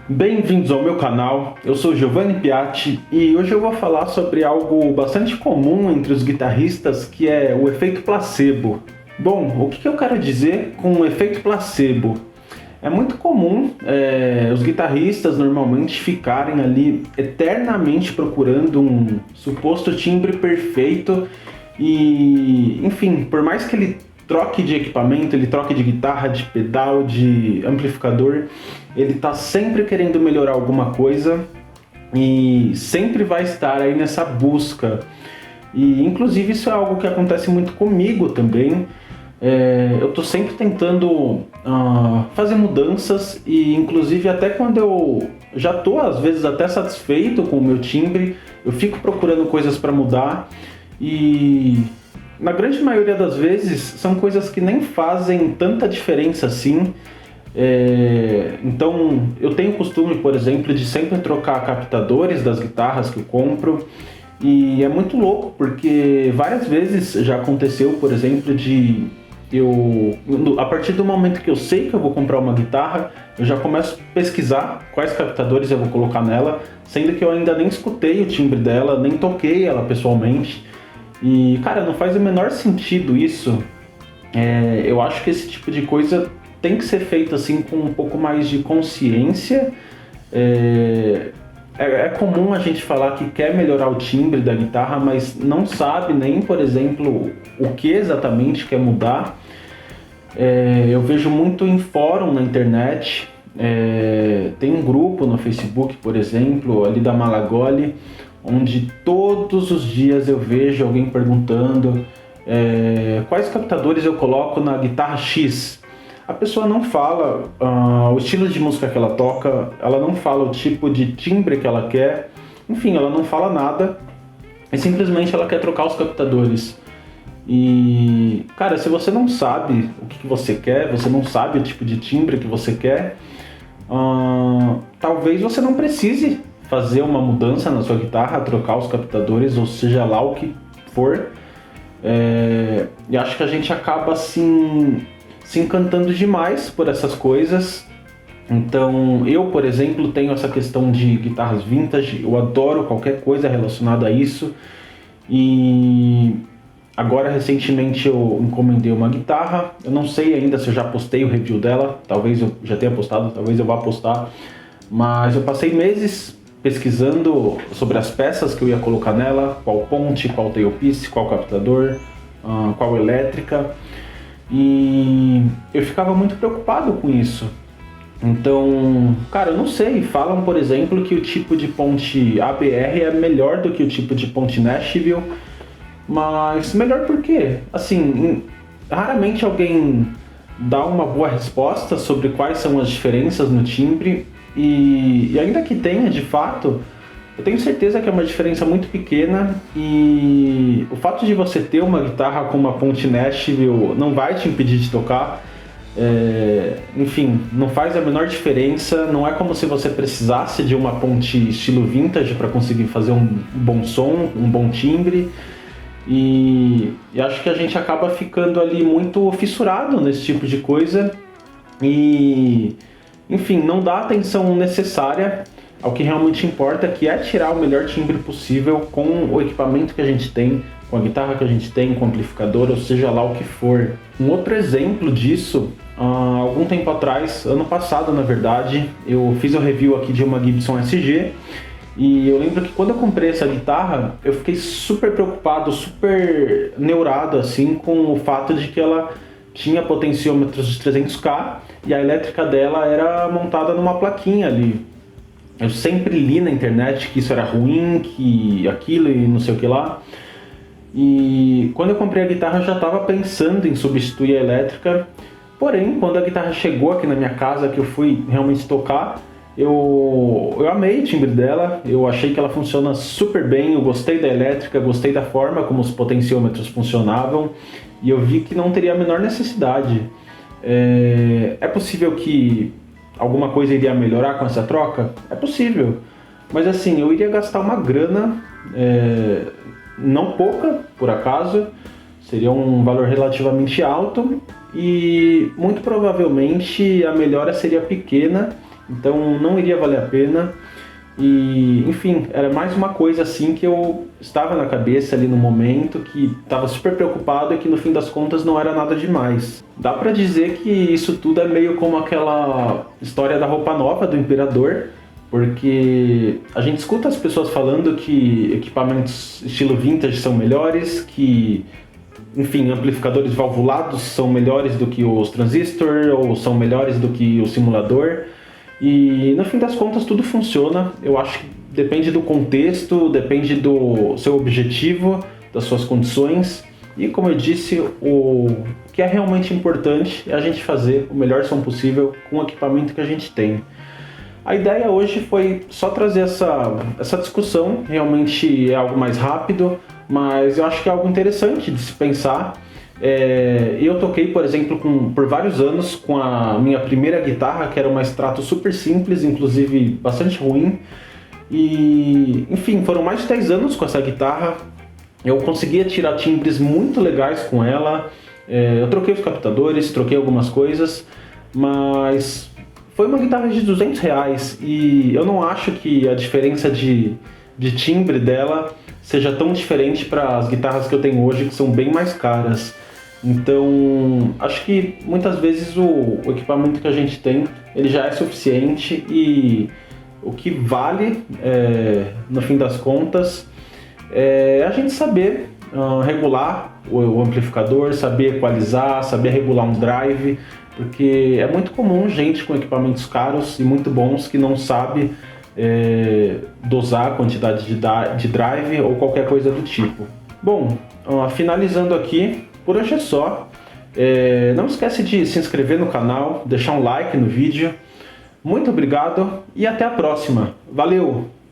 Bem-vindos ao meu canal, eu sou Giovanni Piatti e hoje eu vou falar sobre algo bastante comum entre os guitarristas, que é o efeito placebo. Bom, o que eu quero dizer com o efeito placebo? É muito comum os guitarristas normalmente ficarem ali eternamente procurando um suposto timbre perfeito e, enfim, por mais que ele troque de equipamento, ele troque de guitarra, de pedal, de amplificador, ele tá sempre querendo melhorar alguma coisa e sempre vai estar aí nessa busca. E inclusive isso é algo que acontece muito comigo também. Eu tô sempre tentando fazer mudanças e inclusive até quando eu já tô às vezes até satisfeito com o meu timbre, eu fico procurando coisas para mudar e na grande maioria das vezes são coisas que nem fazem tanta diferença assim. Então eu tenho o costume, por exemplo, de sempre trocar captadores das guitarras que eu compro. E é muito louco, porque várias vezes já aconteceu, por exemplo, a partir do momento que eu sei que eu vou comprar uma guitarra, eu já começo a pesquisar quais captadores eu vou colocar nela, sendo que eu ainda nem escutei o timbre dela, nem toquei ela pessoalmente. E, cara, não faz o menor sentido isso. Eu acho que esse tipo de coisa tem que ser feito assim com um pouco mais de consciência. É comum a gente falar que quer melhorar o timbre da guitarra, mas não sabe nem, por exemplo, o que exatamente quer mudar. Eu vejo muito em fórum na internet. Tem um grupo no Facebook, por exemplo, ali da Malagoli, onde todos os dias eu vejo alguém perguntando quais captadores eu coloco na guitarra X. A pessoa não fala o estilo de música que ela toca, ela não fala o tipo de timbre que ela quer, enfim, ela não fala nada, e simplesmente ela quer trocar os captadores. E, cara, se você não sabe o que você quer, você não sabe o tipo de timbre que você quer, talvez você não precise fazer uma mudança na sua guitarra, trocar os captadores, ou seja lá o que for. E acho que a gente acaba assim se encantando demais por essas coisas. Então eu, por exemplo, tenho essa questão de guitarras vintage, eu adoro qualquer coisa relacionada a isso. E agora recentemente eu encomendei uma guitarra, eu não sei ainda se eu já postei o review dela, talvez eu já tenha postado, talvez eu vá postar, mas eu passei meses pesquisando sobre as peças que eu ia colocar nela, qual ponte, qual tailpiece, qual captador, qual elétrica. E eu ficava muito preocupado com isso. Então, cara, eu não sei. Falam, por exemplo, que o tipo de ponte ABR é melhor do que o tipo de ponte Nashville. Mas melhor por quê? Assim, raramente alguém dá uma boa resposta sobre quais são as diferenças no timbre. E ainda que tenha, de fato, eu tenho certeza que é uma diferença muito pequena e o fato de você ter uma guitarra com uma ponte Nashville não vai te impedir de tocar. Enfim, não faz a menor diferença, não é como se você precisasse de uma ponte estilo vintage para conseguir fazer um bom som, um bom timbre. E acho que a gente acaba ficando ali muito fissurado nesse tipo de coisa e, enfim, não dá a atenção necessária ao que realmente importa, que é tirar o melhor timbre possível com o equipamento que a gente tem, com a guitarra que a gente tem, com o amplificador, ou seja lá o que for. Um outro exemplo disso, algum tempo atrás, ano passado na verdade, eu fiz o review aqui de uma Gibson SG e eu lembro que quando eu comprei essa guitarra, eu fiquei super preocupado, super neurado assim com o fato de que ela tinha potenciômetros de 300K e a elétrica dela era montada numa plaquinha ali. Eu sempre li na internet que isso era ruim, que aquilo e não sei o que lá. E quando eu comprei a guitarra eu já estava pensando em substituir a elétrica. Porém, quando a guitarra chegou aqui na minha casa, que eu fui realmente tocar, eu amei o timbre dela, eu achei que ela funciona super bem, eu gostei da elétrica, gostei da forma como os potenciômetros funcionavam e eu vi que não teria a menor necessidade. É possível que alguma coisa iria melhorar com essa troca? É possível, mas assim, eu iria gastar uma grana, não pouca, por acaso, seria um valor relativamente alto e muito provavelmente a melhora seria pequena então não iria valer a pena. E, enfim, era mais uma coisa assim que eu estava na cabeça ali no momento, que estava super preocupado e que no fim das contas não era nada demais. Dá pra dizer que isso tudo é meio como aquela história da roupa nova do imperador, porque a gente escuta as pessoas falando que equipamentos estilo vintage são melhores, que, enfim, amplificadores valvulados são melhores do que os transistor ou são melhores do que o simulador. E no fim das contas tudo funciona. Eu acho que depende do contexto, depende do seu objetivo, das suas condições. E como eu disse, o que é realmente importante é a gente fazer o melhor som possível com o equipamento que a gente tem. A ideia hoje foi só trazer essa discussão, realmente é algo mais rápido, mas eu acho que é algo interessante de se pensar. Eu toquei, por exemplo, por vários anos com a minha primeira guitarra, que era uma extrato super simples, inclusive bastante ruim. E, enfim, foram mais de 10 anos com essa guitarra. Eu conseguia tirar timbres muito legais com ela. Eu troquei os captadores, troquei algumas coisas, mas foi uma guitarra de R$200 e eu não acho que a diferença de timbre dela seja tão diferente para as guitarras que eu tenho hoje, que são bem mais caras. Então, acho que muitas vezes o equipamento que a gente tem, ele já é suficiente e o que vale, no fim das contas, é a gente saber regular o amplificador, saber equalizar, saber regular um drive, porque é muito comum gente com equipamentos caros e muito bons que não sabe dosar a quantidade de drive ou qualquer coisa do tipo. Bom, finalizando aqui, por hoje é só. Não esquece de se inscrever no canal, deixar um like no vídeo. Muito obrigado e até a próxima. Valeu!